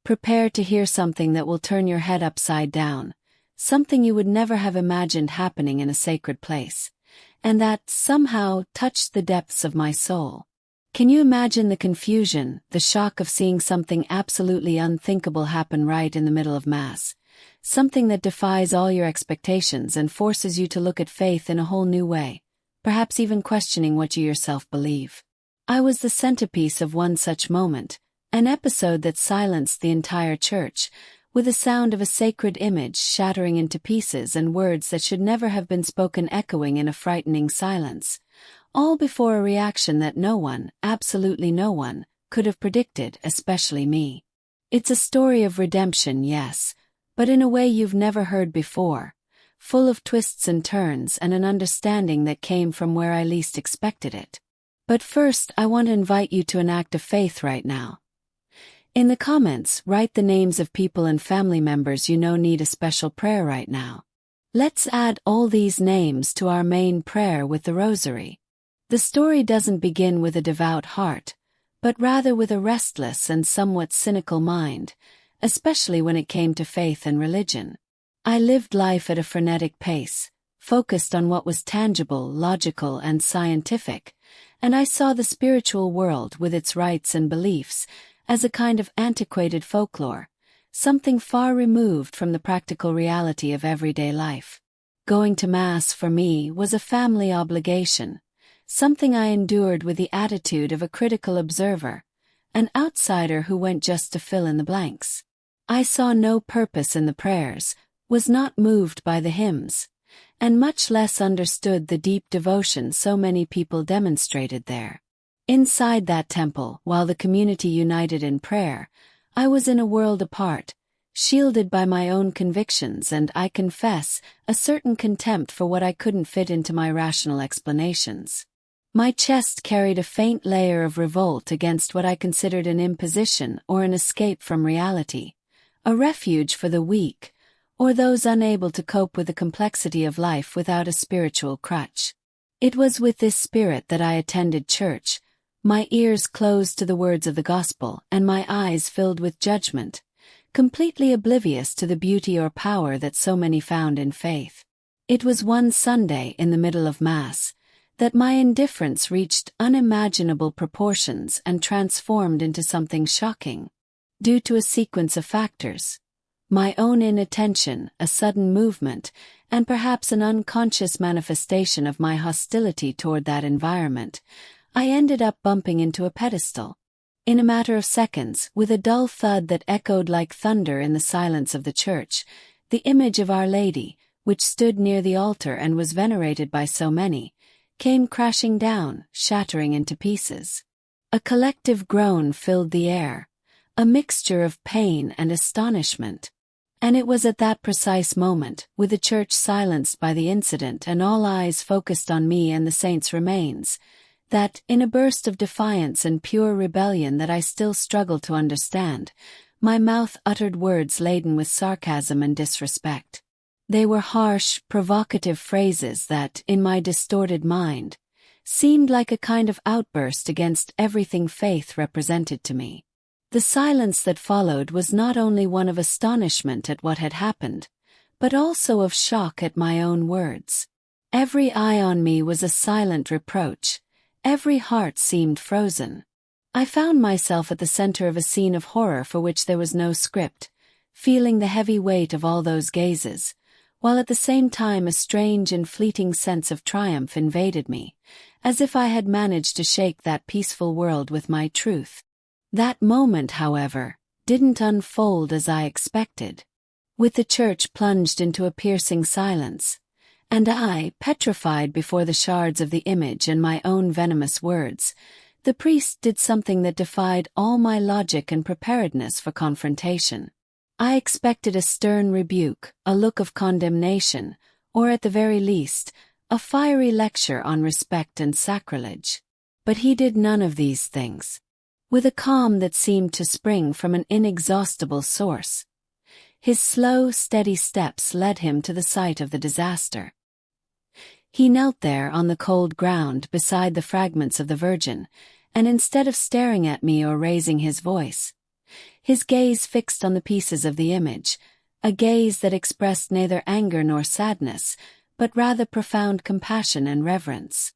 prepare to hear something that will turn your head upside down, something you would never have imagined happening in a sacred place, and that, somehow, touched the depths of my soul. Can you imagine the confusion, the shock of seeing something absolutely unthinkable happen right in the middle of Mass? Something that defies all your expectations and forces you to look at faith in a whole new way, perhaps even questioning what you yourself believe. I was the centerpiece of one such moment, an episode that silenced the entire church, with the sound of a sacred image shattering into pieces and words that should never have been spoken echoing in a frightening silence, all before a reaction that no one, absolutely no one, could have predicted, especially me. It's a story of redemption, yes, but in a way you've never heard before, full of twists and turns and an understanding that came from where I least expected it. But first, I want to invite you to an act of faith right now. In the comments, write the names of people and family members you know need a special prayer right now. Let's add all these names to our main prayer with the Rosary. The story doesn't begin with a devout heart, but rather with a restless and somewhat cynical mind, especially when it came to faith and religion. I lived life at a frenetic pace, focused on what was tangible, logical, and scientific, and I saw the spiritual world with its rites and beliefs as a kind of antiquated folklore, something far removed from the practical reality of everyday life. Going to Mass for me was a family obligation, something I endured with the attitude of a critical observer, an outsider who went just to fill in the blanks. I saw no purpose in the prayers, was not moved by the hymns, and much less understood the deep devotion so many people demonstrated there. Inside that temple, while the community united in prayer, I was in a world apart, shielded by my own convictions and, I confess, a certain contempt for what I couldn't fit into my rational explanations. My chest carried a faint layer of revolt against what I considered an imposition or an escape from reality, a refuge for the weak, or those unable to cope with the complexity of life without a spiritual crutch. It was with this spirit that I attended church, my ears closed to the words of the gospel and my eyes filled with judgment, completely oblivious to the beauty or power that so many found in faith. It was one Sunday in the middle of Mass that my indifference reached unimaginable proportions and transformed into something shocking. Due to a sequence of factors, my own inattention, a sudden movement, and perhaps an unconscious manifestation of my hostility toward that environment, I ended up bumping into a pedestal. In a matter of seconds, with a dull thud that echoed like thunder in the silence of the church, the image of Our Lady, which stood near the altar and was venerated by so many, came crashing down, shattering into pieces. A collective groan filled the air, a mixture of pain and astonishment. And it was at that precise moment, with the church silenced by the incident and all eyes focused on me and the saint's remains, that, in a burst of defiance and pure rebellion that I still struggle to understand, my mouth uttered words laden with sarcasm and disrespect. They were harsh, provocative phrases that, in my distorted mind, seemed like a kind of outburst against everything faith represented to me. The silence that followed was not only one of astonishment at what had happened, but also of shock at my own words. Every eye on me was a silent reproach, every heart seemed frozen. I found myself at the center of a scene of horror for which there was no script, feeling the heavy weight of all those gazes, while at the same time a strange and fleeting sense of triumph invaded me, as if I had managed to shake that peaceful world with my truth. That moment, however, didn't unfold as I expected. With the church plunged into a piercing silence, and I, petrified before the shards of the image and my own venomous words, the priest did something that defied all my logic and preparedness for confrontation. I expected a stern rebuke, a look of condemnation, or at the very least, a fiery lecture on respect and sacrilege. But he did none of these things. With a calm that seemed to spring from an inexhaustible source, his slow, steady steps led him to the site of the disaster. He knelt there on the cold ground beside the fragments of the Virgin, and instead of staring at me or raising his voice, his gaze fixed on the pieces of the image, a gaze that expressed neither anger nor sadness, but rather profound compassion and reverence.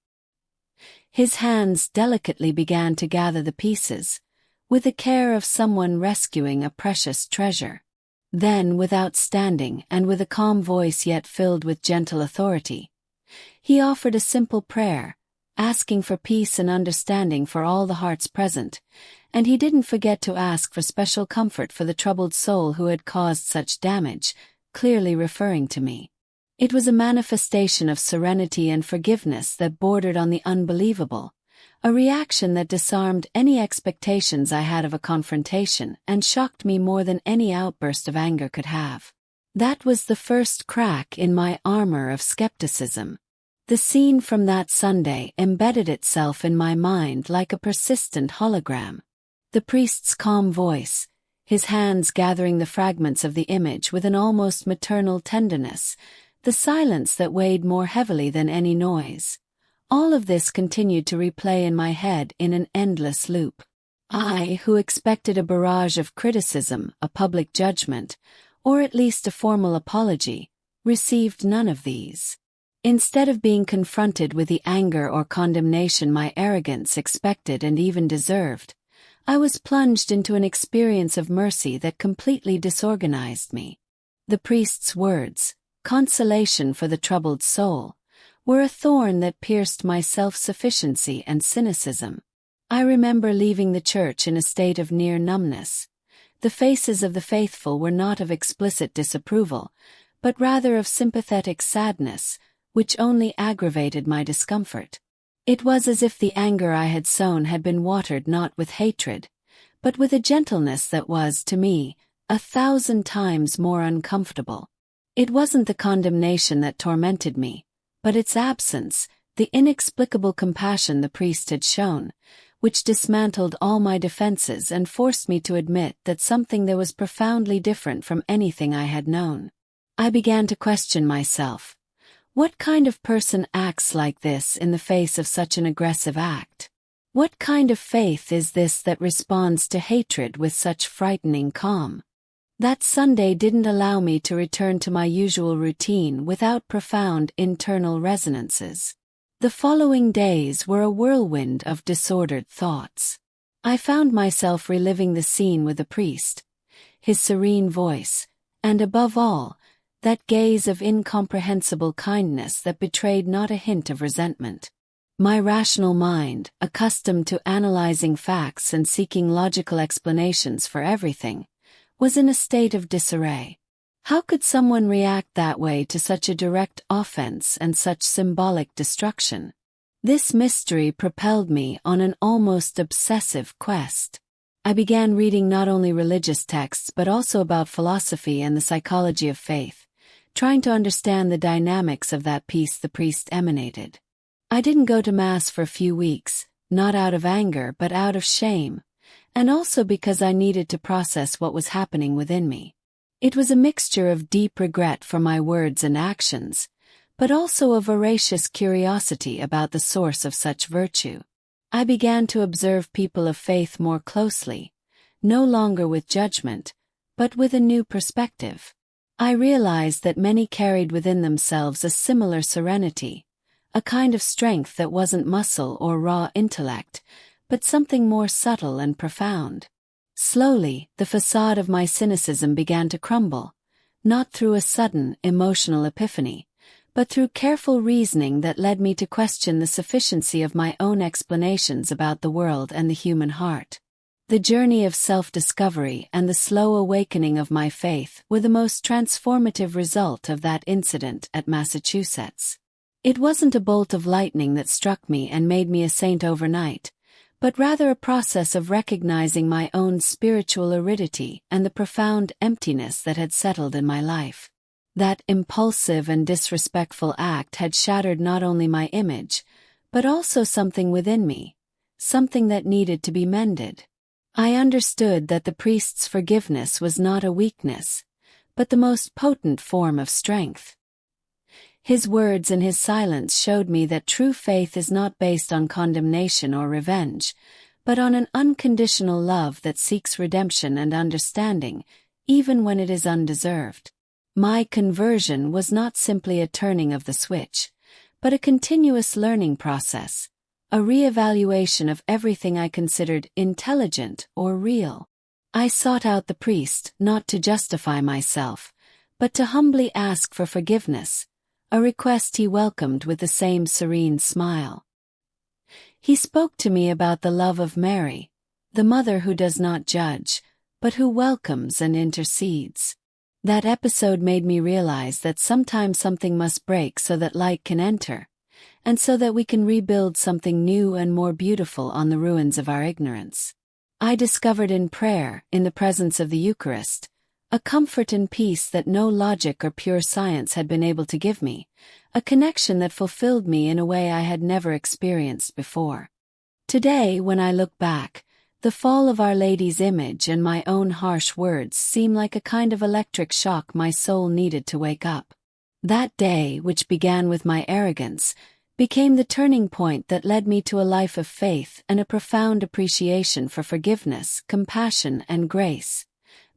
His hands delicately began to gather the pieces, with the care of someone rescuing a precious treasure. Then, without standing and with a calm voice yet filled with gentle authority, he offered a simple prayer, asking for peace and understanding for all the hearts present, and he didn't forget to ask for special comfort for the troubled soul who had caused such damage, clearly referring to me. It was a manifestation of serenity and forgiveness that bordered on the unbelievable, a reaction that disarmed any expectations I had of a confrontation and shocked me more than any outburst of anger could have. That was the first crack in my armor of skepticism. The scene from that Sunday embedded itself in my mind like a persistent hologram. The priest's calm voice, his hands gathering the fragments of the image with an almost maternal tenderness, the silence that weighed more heavily than any noise. All of this continued to replay in my head in an endless loop. I, who expected a barrage of criticism, a public judgment, or at least a formal apology, received none of these. Instead of being confronted with the anger or condemnation my arrogance expected and even deserved, I was plunged into an experience of mercy that completely disorganized me. The priest's words, consolation for the troubled soul, were a thorn that pierced my self-sufficiency and cynicism. I remember leaving the church in a state of near numbness. The faces of the faithful were not of explicit disapproval, but rather of sympathetic sadness, which only aggravated my discomfort. It was as if the anger I had sown had been watered not with hatred, but with a gentleness that was, to me, 1,000 times more uncomfortable. It wasn't the condemnation that tormented me, but its absence, the inexplicable compassion the priest had shown, which dismantled all my defenses and forced me to admit that something there was profoundly different from anything I had known. I began to question myself. What kind of person acts like this in the face of such an aggressive act? What kind of faith is this that responds to hatred with such frightening calm? That Sunday didn't allow me to return to my usual routine without profound internal resonances. The following days were a whirlwind of disordered thoughts. I found myself reliving the scene with the priest, his serene voice, and above all, that gaze of incomprehensible kindness that betrayed not a hint of resentment. My rational mind, accustomed to analyzing facts and seeking logical explanations for everything, was in a state of disarray. How could someone react that way to such a direct offense and such symbolic destruction? This mystery propelled me on an almost obsessive quest. I began reading not only religious texts but also about philosophy and the psychology of faith, trying to understand the dynamics of that peace the priest emanated. I didn't go to Mass for a few weeks, not out of anger but out of shame, and also because I needed to process what was happening within me. It was a mixture of deep regret for my words and actions, but also a voracious curiosity about the source of such virtue. I began to observe people of faith more closely, no longer with judgment, but with a new perspective. I realized that many carried within themselves a similar serenity, a kind of strength that wasn't muscle or raw intellect, but something more subtle and profound. Slowly, the facade of my cynicism began to crumble, not through a sudden, emotional epiphany, but through careful reasoning that led me to question the sufficiency of my own explanations about the world and the human heart. The journey of self-discovery and the slow awakening of my faith were the most transformative result of that incident at Massachusetts. It wasn't a bolt of lightning that struck me and made me a saint overnight, but rather a process of recognizing my own spiritual aridity and the profound emptiness that had settled in my life. That impulsive and disrespectful act had shattered not only my image, but also something within me, something that needed to be mended. I understood that the priest's forgiveness was not a weakness, but the most potent form of strength. His words and his silence showed me that true faith is not based on condemnation or revenge, but on an unconditional love that seeks redemption and understanding, even when it is undeserved. My conversion was not simply a turning of the switch, but a continuous learning process, a re-evaluation of everything I considered intelligent or real. I sought out the priest not to justify myself, but to humbly ask for forgiveness, a request he welcomed with the same serene smile. He spoke to me about the love of Mary, the mother who does not judge, but who welcomes and intercedes. That episode made me realize that sometimes something must break so that light can enter, and so that we can rebuild something new and more beautiful on the ruins of our ignorance. I discovered in prayer, in the presence of the Eucharist, a comfort and peace that no logic or pure science had been able to give me, a connection that fulfilled me in a way I had never experienced before. Today, when I look back, the fall of Our Lady's image and my own harsh words seem like a kind of electric shock my soul needed to wake up. That day, which began with my arrogance, became the turning point that led me to a life of faith and a profound appreciation for forgiveness, compassion, and grace,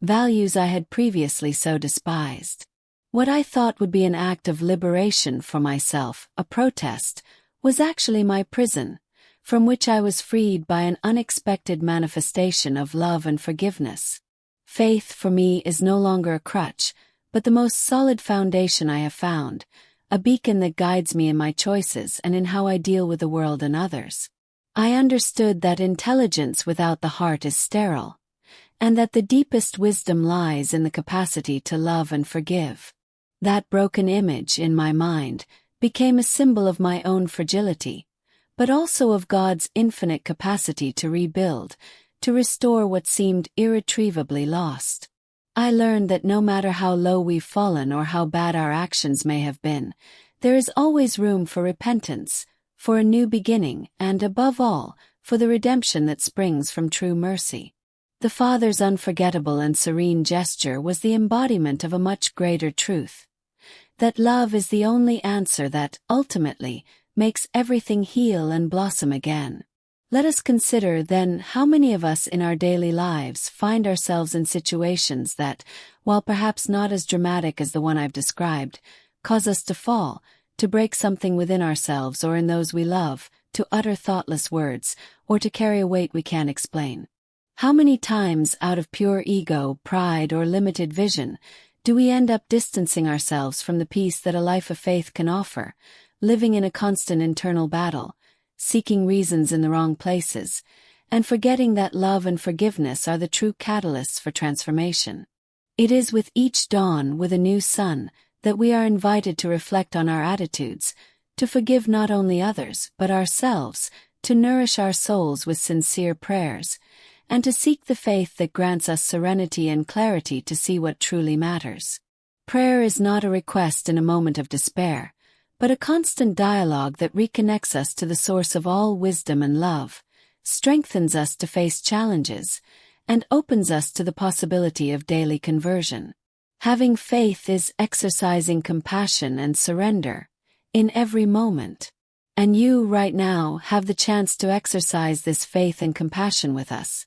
values I had previously so despised. What I thought would be an act of liberation for myself, a protest, was actually my prison, from which I was freed by an unexpected manifestation of love and forgiveness. Faith for me is no longer a crutch, but the most solid foundation I have found, a beacon that guides me in my choices and in how I deal with the world and others. I understood that intelligence without the heart is sterile, and that the deepest wisdom lies in the capacity to love and forgive. That broken image in my mind became a symbol of my own fragility, but also of God's infinite capacity to rebuild, to restore what seemed irretrievably lost. I learned that no matter how low we've fallen or how bad our actions may have been, there is always room for repentance, for a new beginning, and above all, for the redemption that springs from true mercy. The Father's unforgettable and serene gesture was the embodiment of a much greater truth, that love is the only answer that, ultimately, makes everything heal and blossom again. Let us consider, then, how many of us in our daily lives find ourselves in situations that, while perhaps not as dramatic as the one I've described, cause us to fall, to break something within ourselves or in those we love, to utter thoughtless words, or to carry a weight we can't explain. How many times, out of pure ego, pride, or limited vision, do we end up distancing ourselves from the peace that a life of faith can offer, living in a constant internal battle, seeking reasons in the wrong places, and forgetting that love and forgiveness are the true catalysts for transformation? It is with each dawn, with a new sun, that we are invited to reflect on our attitudes, to forgive not only others, but ourselves, to nourish our souls with sincere prayers, and to seek the faith that grants us serenity and clarity to see what truly matters. Prayer is not a request in a moment of despair, but a constant dialogue that reconnects us to the source of all wisdom and love, strengthens us to face challenges, and opens us to the possibility of daily conversion. Having faith is exercising compassion and surrender in every moment. And you, right now, have the chance to exercise this faith and compassion with us.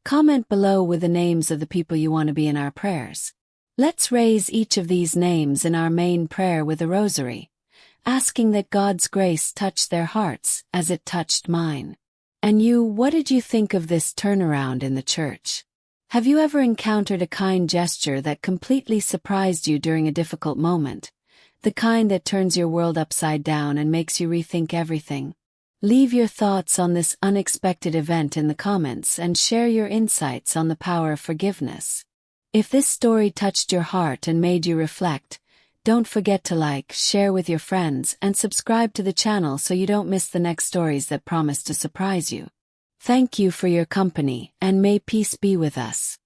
Comment below with the names of the people you want to be in our prayers. Let's raise each of these names in our main prayer with a rosary, asking that God's grace touch their hearts as it touched mine. And you, what did you think of this turnaround in the church? Have you ever encountered a kind gesture that completely surprised you during a difficult moment? The kind that turns your world upside down and makes you rethink everything? Leave your thoughts on this unexpected event in the comments and share your insights on the power of forgiveness. If this story touched your heart and made you reflect, don't forget to like, share with your friends, and subscribe to the channel so you don't miss the next stories that promise to surprise you. Thank you for your company, and may peace be with us.